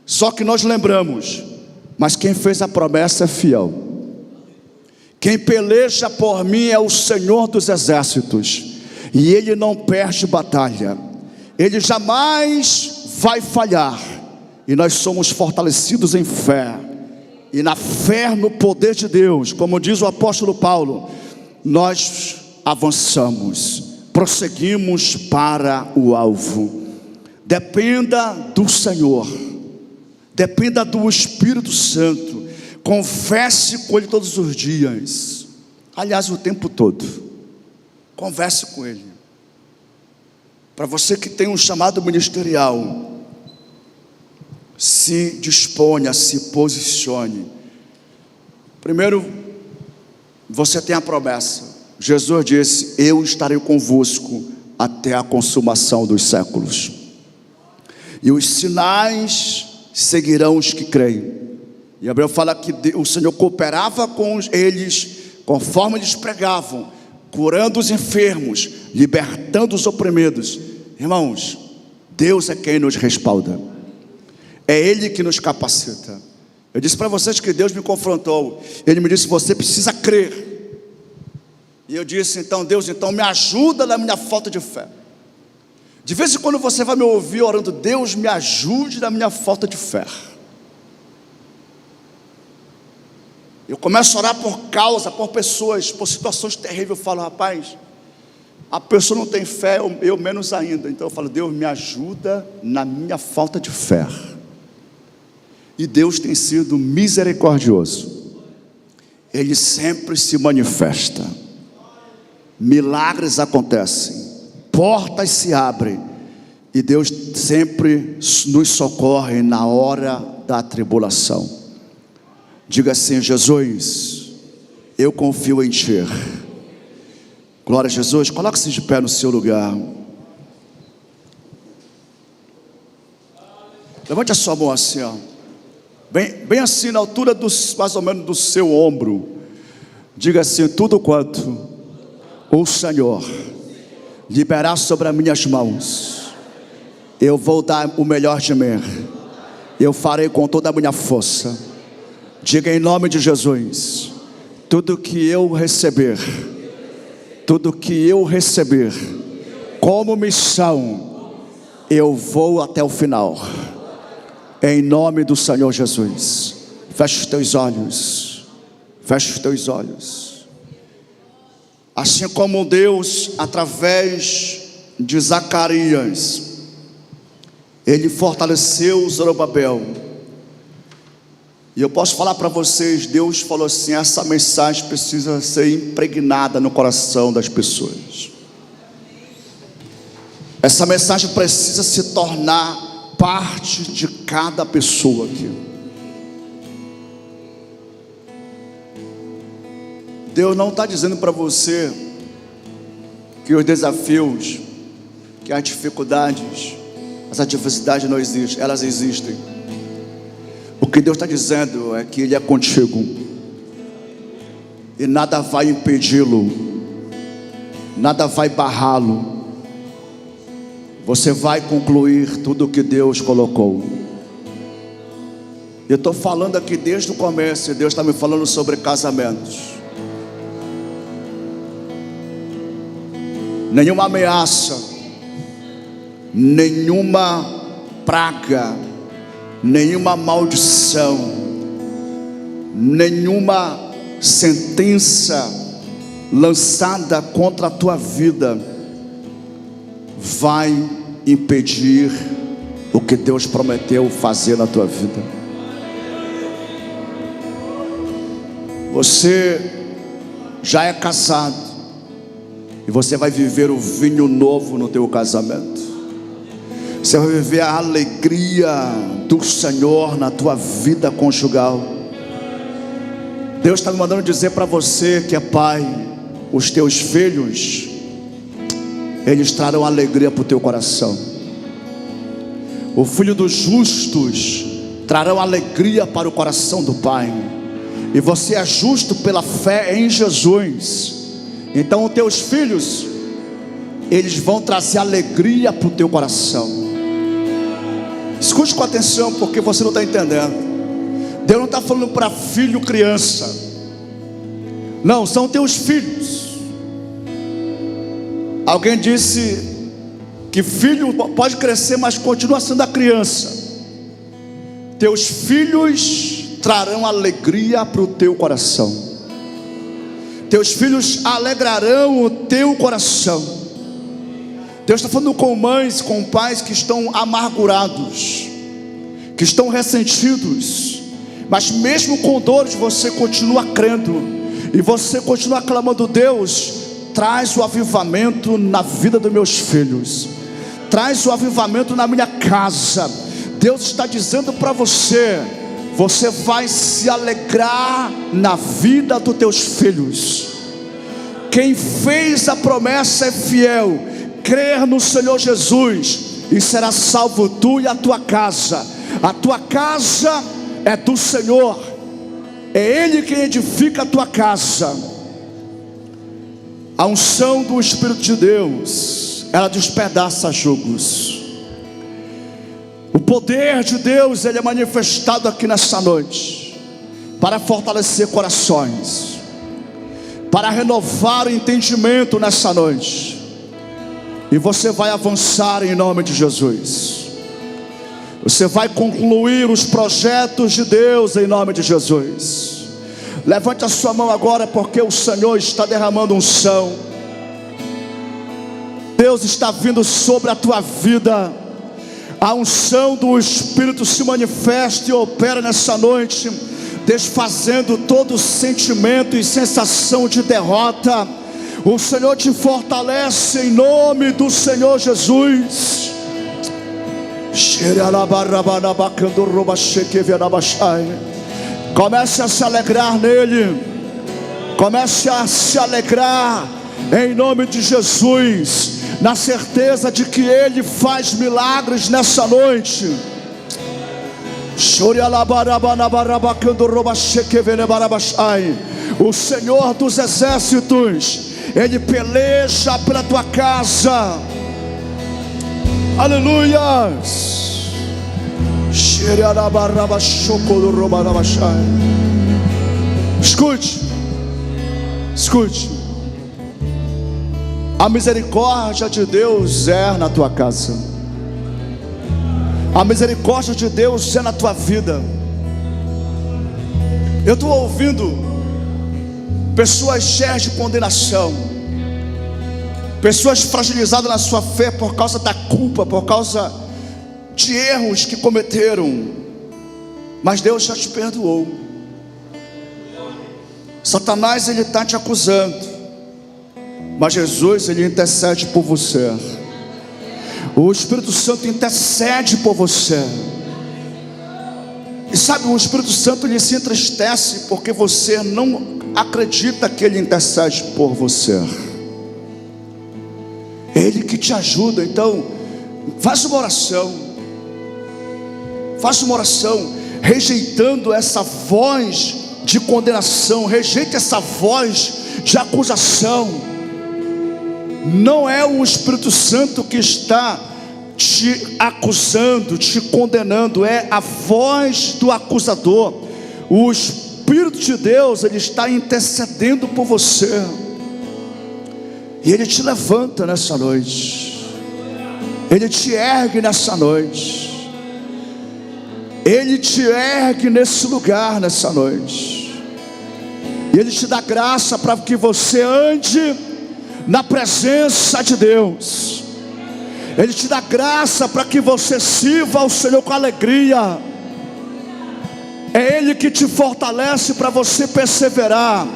Só que nós lembramos, mas quem fez a promessa é fiel. Quem peleja por mim é o Senhor dos exércitos, e Ele não perde batalha. Ele jamais vai falhar, e nós somos fortalecidos em fé, e na fé no poder de Deus, como diz o apóstolo Paulo, nós avançamos, prosseguimos para o alvo. Dependa do Senhor, dependa do Espírito Santo, converse com Ele todos os dias, aliás o tempo todo, converse com Ele. Para você que tem um chamado ministerial, se disponha, se posicione. Primeiro, você tem a promessa. Jesus disse, eu estarei convosco até a consumação dos séculos. E os sinais seguirão os que creem. E Abraão fala que o Senhor cooperava com eles, conforme eles pregavam, curando os enfermos, libertando os oprimidos. Irmãos, Deus é quem nos respalda. É Ele que nos capacita. Eu disse para vocês que Deus me confrontou. Ele me disse: você precisa crer. E eu disse: então Deus, então me ajuda na minha falta de fé. De vez em quando você vai me ouvir orando: Deus me ajude na minha falta de fé. Eu começo a orar por causa, por pessoas, por situações terríveis. Eu falo: rapaz, a pessoa não tem fé, eu menos ainda. Então eu falo: Deus me ajuda na minha falta de fé. E Deus tem sido misericordioso. Ele sempre se manifesta. Milagres acontecem, portas se abrem, e Deus sempre nos socorre na hora da tribulação. Diga assim: Jesus, eu confio em Ti. Glória a Jesus. Coloque-se de pé no seu lugar. Levante a sua mão assim, ó. Bem assim, na altura mais ou menos do seu ombro. Diga assim: tudo quanto o Senhor liberar sobre as minhas mãos, eu vou dar o melhor de mim. Eu farei com toda a minha força. Diga em nome de Jesus: tudo que eu receber, como missão, eu vou até o final. Em nome do Senhor Jesus. Feche os teus olhos. Feche os teus olhos. Assim como Deus, através de Zacarias, Ele fortaleceu Zorobabel. E eu posso falar para vocês, Deus falou assim: essa mensagem precisa ser impregnada no coração das pessoas. Essa mensagem precisa se tornar parte de cada pessoa aqui. Deus não está dizendo para você que os desafios, que as dificuldades, as adversidades não existem, elas existem. O que Deus está dizendo é que Ele é contigo, e nada vai impedi-lo, nada vai barrá-lo. Você vai concluir tudo o que Deus colocou. Eu estou falando aqui desde o começo, e Deus está me falando sobre casamentos. Nenhuma ameaça, nenhuma praga, nenhuma maldição, nenhuma sentença lançada contra a tua vida vai impedir o que Deus prometeu fazer na tua vida. Você já é casado, e você vai viver o vinho novo no teu casamento. Você vai viver a alegria do Senhor na tua vida conjugal. Deus está me mandando dizer para você que é pai: os teus filhos, eles trarão alegria para o teu coração. O filho dos justos trarão alegria para o coração do Pai. E você é justo pela fé em Jesus. Então os teus filhos, eles vão trazer alegria para o teu coração. Escute com atenção, porque você não está entendendo. Deus não está falando para filho criança. Não, são teus filhos. Alguém disse que filho pode crescer, mas continua sendo a criança. Teus filhos trarão alegria para o teu coração. Teus filhos alegrarão o teu coração. Deus está falando com mães, com pais que estão amargurados, que estão ressentidos, mas mesmo com dores você continua crendo, e você continua clamando: Deus, traz o avivamento na vida dos meus filhos, traz o avivamento na minha casa. Deus está dizendo para você: você vai se alegrar na vida dos teus filhos. Quem fez a promessa é fiel. Crer no Senhor Jesus e será salvo tu e a tua casa. A tua casa é do Senhor, é Ele quem edifica a tua casa. A unção do Espírito de Deus, ela despedaça jugos. O poder de Deus, ele é manifestado aqui nessa noite, para fortalecer corações, para renovar o entendimento nessa noite. E você vai avançar em nome de Jesus. Você vai concluir os projetos de Deus em nome de Jesus. Levante a sua mão agora, porque o Senhor está derramando unção. Deus está vindo sobre a tua vida. A unção do Espírito se manifesta e opera nessa noite, desfazendo todo sentimento e sensação de derrota. O Senhor te fortalece em nome do Senhor Jesus. Comece a se alegrar nele. Comece a se alegrar em nome de Jesus, na certeza de que ele faz milagres nessa noite. O Senhor dos exércitos, ele peleja pela tua casa. Aleluia. Escute, escute. A misericórdia de Deus é na tua casa. A misericórdia de Deus é na tua vida. Eu estou ouvindo pessoas cheias de condenação, pessoas fragilizadas na sua fé por causa da culpa, por causa de erros que cometeram. Mas Deus já te perdoou. Satanás, ele está te acusando, mas Jesus, ele intercede por você. O Espírito Santo intercede por você. E sabe, o Espírito Santo, ele se entristece porque você não acredita que ele intercede por você. É ele que te ajuda. Então, faça uma oração. Faça uma oração, rejeitando essa voz de condenação. Rejeite essa voz de acusação. Não é o Espírito Santo que está te acusando, te condenando. É a voz do acusador. O Espírito de Deus, ele está intercedendo por você. E ele te levanta nessa noite. Ele te ergue nessa noite. Ele te ergue nesse lugar nessa noite. E ele te dá graça para que você ande na presença de Deus. Ele te dá graça para que você sirva ao Senhor com alegria. É Ele que te fortalece para você perseverar.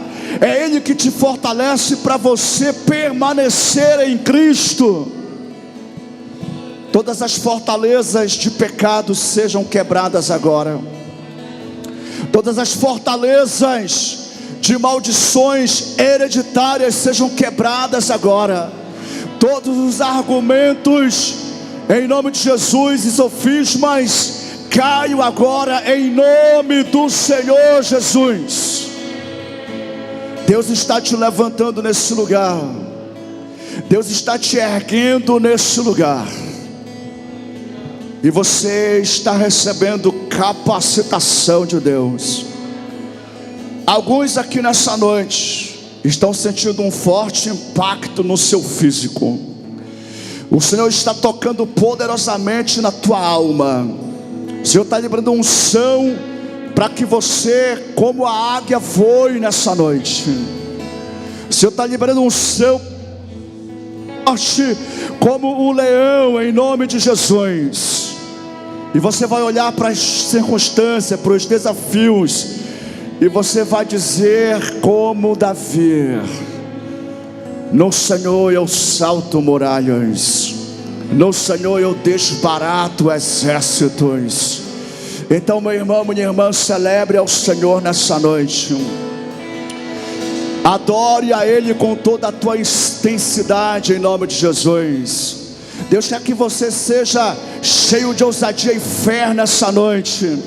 É Ele que te fortalece para você permanecer em Cristo. Todas as fortalezas de pecado sejam quebradas agora. Todas as fortalezas de maldições hereditárias sejam quebradas agora. Todos os argumentos, em nome de Jesus, e sofismas, caiam agora em nome do Senhor Jesus. Deus está te levantando nesse lugar. Deus está te erguendo nesse lugar. E você está recebendo capacitação de Deus. Alguns aqui nessa noite estão sentindo um forte impacto no seu físico. O Senhor está tocando poderosamente na tua alma. O Senhor está liberando unção para que você, como a águia, voe nessa noite. O Senhor está liberando unção como o leão, em nome de Jesus. E você vai olhar para as circunstâncias, para os desafios, e você vai dizer como Davi: no Senhor eu salto muralhas, no Senhor eu desbarato exércitos. Então, meu irmão, minha irmã, celebre ao Senhor nessa noite. Adore a Ele com toda a tua intensidade, em nome de Jesus. Deus quer que você seja cheio de ousadia e fé nessa noite.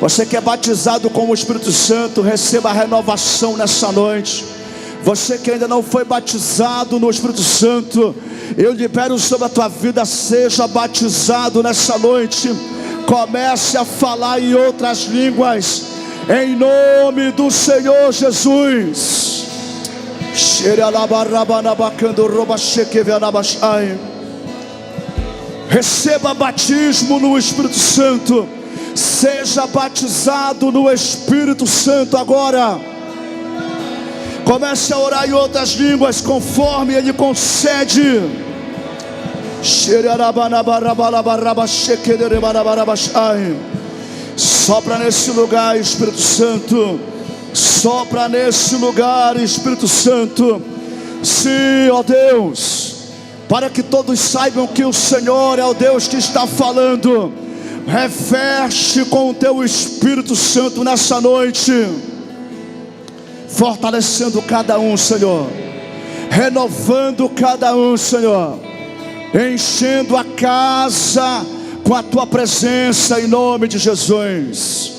Você que é batizado com o Espírito Santo, receba a renovação nessa noite. Você que ainda não foi batizado no Espírito Santo, eu libero sobre a tua vida, seja batizado nessa noite. Comece a falar em outras línguas, em nome do Senhor Jesus. Receba batismo no Espírito Santo. Seja batizado no Espírito Santo agora. Comece a orar em outras línguas conforme Ele concede. Sopra nesse lugar, Espírito Santo. Sopra nesse lugar, Espírito Santo. Sim, ó Deus, para que todos saibam que o Senhor é o Deus que está falando. Reveste com o teu Espírito Santo nessa noite, fortalecendo cada um, Senhor, renovando cada um, Senhor, enchendo a casa com a tua presença, em nome de Jesus.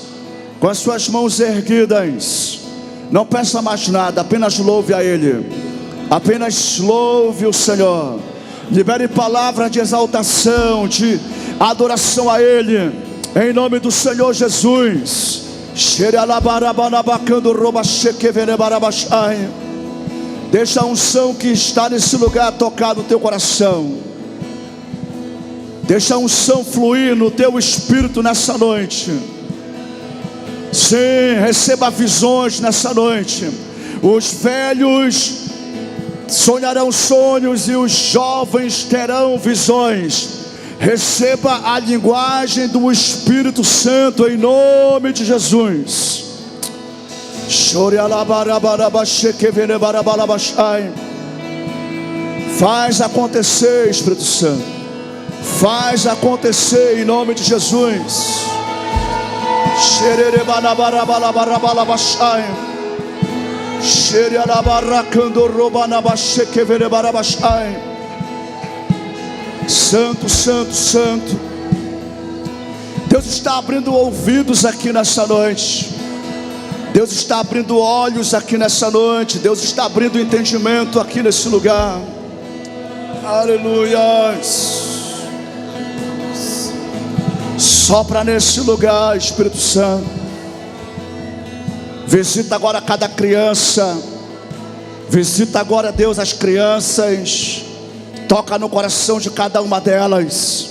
Com as suas mãos erguidas, não peça mais nada, apenas louve a Ele, apenas louve o Senhor. Libere palavras de exaltação, de adoração a Ele, em nome do Senhor Jesus. Deixa a unção que está nesse lugar tocar no teu coração. Deixa a unção fluir no teu espírito nessa noite. Sim, receba visões nessa noite. Os velhos sonharão sonhos e os jovens terão visões. Receba a linguagem do Espírito Santo em nome de Jesus. Faz acontecer, Espírito Santo. Faz acontecer em nome de Jesus. Santo, santo, santo. Deus está abrindo ouvidos aqui nessa noite. Deus está abrindo olhos aqui nessa noite. Deus está abrindo entendimento aqui nesse lugar. Aleluia. Sopra nesse lugar, Espírito Santo. Visita agora cada criança. Visita agora, Deus, as crianças. Toca no coração de cada uma delas.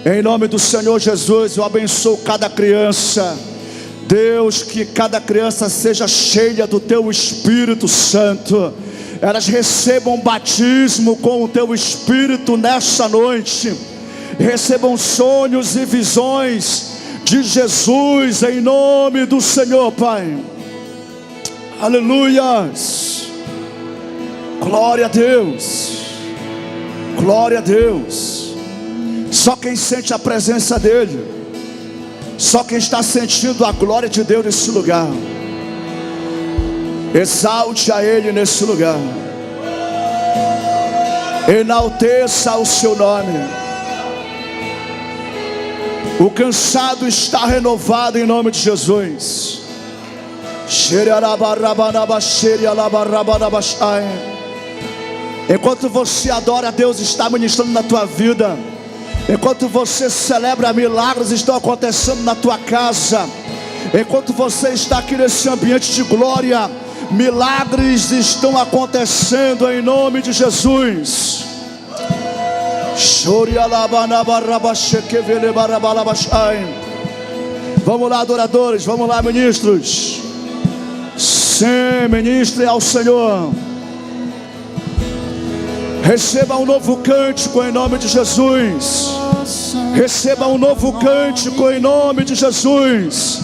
Em nome do Senhor Jesus, eu abençoo cada criança. Deus, que cada criança seja cheia do teu Espírito Santo. Elas recebam batismo com o teu Espírito nessa noite. Recebam sonhos e visões de Jesus, em nome do Senhor, Pai. Aleluia. Glória a Deus. Glória a Deus. Só quem sente a presença dEle, só quem está sentindo a glória de Deus nesse lugar, exalte a Ele nesse lugar. Enalteça o seu nome. O cansado está renovado em nome de Jesus. Enquanto você adora, Deus está ministrando na tua vida. Enquanto você celebra, milagres estão acontecendo na tua casa. Enquanto você está aqui nesse ambiente de glória, milagres estão acontecendo em nome de Jesus. Vamos lá, adoradores, vamos lá, ministros. Sim, ministre ao Senhor. Receba um novo cântico em nome de Jesus. Receba um novo cântico em nome de Jesus.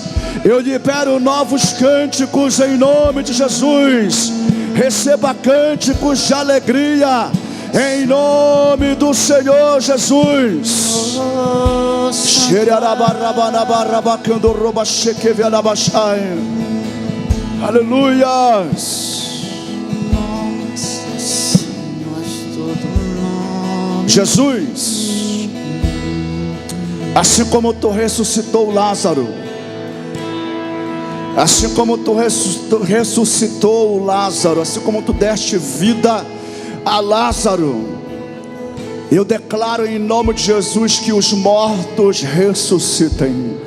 Eu libero novos cânticos em nome de Jesus. Receba cânticos de alegria em nome do Senhor Jesus. Aleluia. Jesus, assim como tu ressuscitou Lázaro, Assim como tu ressuscitou o Lázaro, assim como tu deste vida a Lázaro, eu declaro em nome de Jesus que os mortos ressuscitem.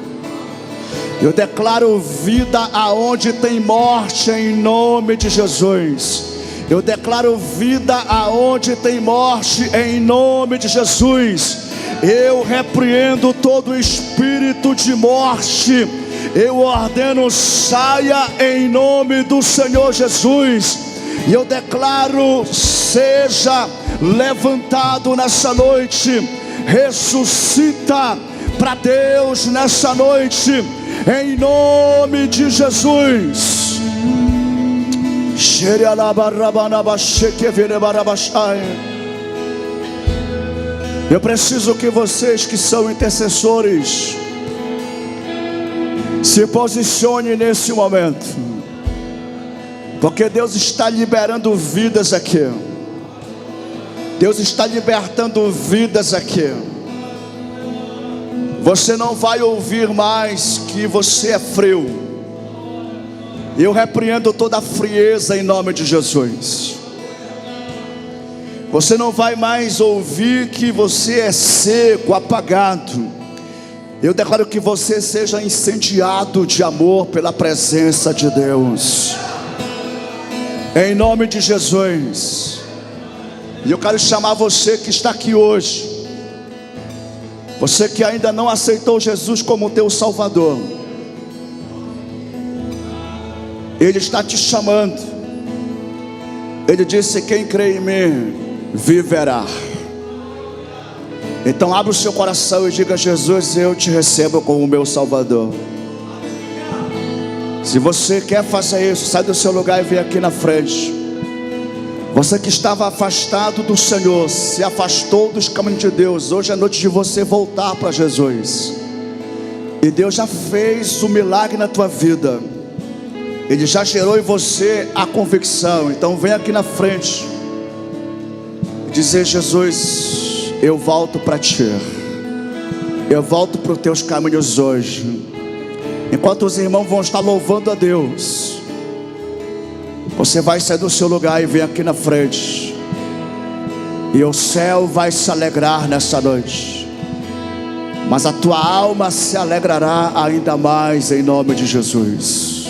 Eu declaro vida aonde tem morte em nome de Jesus. Eu declaro vida aonde tem morte em nome de Jesus. Eu repreendo todo espírito de morte. Eu ordeno, saia em nome do Senhor Jesus. E eu declaro, seja levantado nessa noite. Ressuscita para Deus nessa noite, em nome de Jesus. Eu preciso que vocês que são intercessores se posicionem nesse momento, porque Deus está liberando vidas aqui. Deus está libertando vidas aqui. Você não vai ouvir mais que você é frio. Eu repreendo toda a frieza em nome de Jesus. Você não vai mais ouvir que você é seco, apagado. Eu declaro que você seja incendiado de amor pela presença de Deus, em nome de Jesus. E eu quero chamar você que está aqui hoje, você que ainda não aceitou Jesus como teu Salvador. Ele está te chamando. Ele disse: quem crê em mim viverá. Então abra o seu coração e diga: Jesus, eu te recebo como meu Salvador. Se você quer fazer isso, sai do seu lugar e vem aqui na frente. Você que estava afastado do Senhor, se afastou dos caminhos de Deus, hoje é noite de você voltar para Jesus. E Deus já fez o milagre na tua vida. Ele já gerou em você a convicção. Então vem aqui na frente e dizer: Jesus, eu volto para ti. Eu volto para os teus caminhos hoje. Enquanto os irmãos vão estar louvando a Deus, você vai sair do seu lugar e vir aqui na frente. E o céu vai se alegrar nessa noite. Mas a tua alma se alegrará ainda mais em nome de Jesus.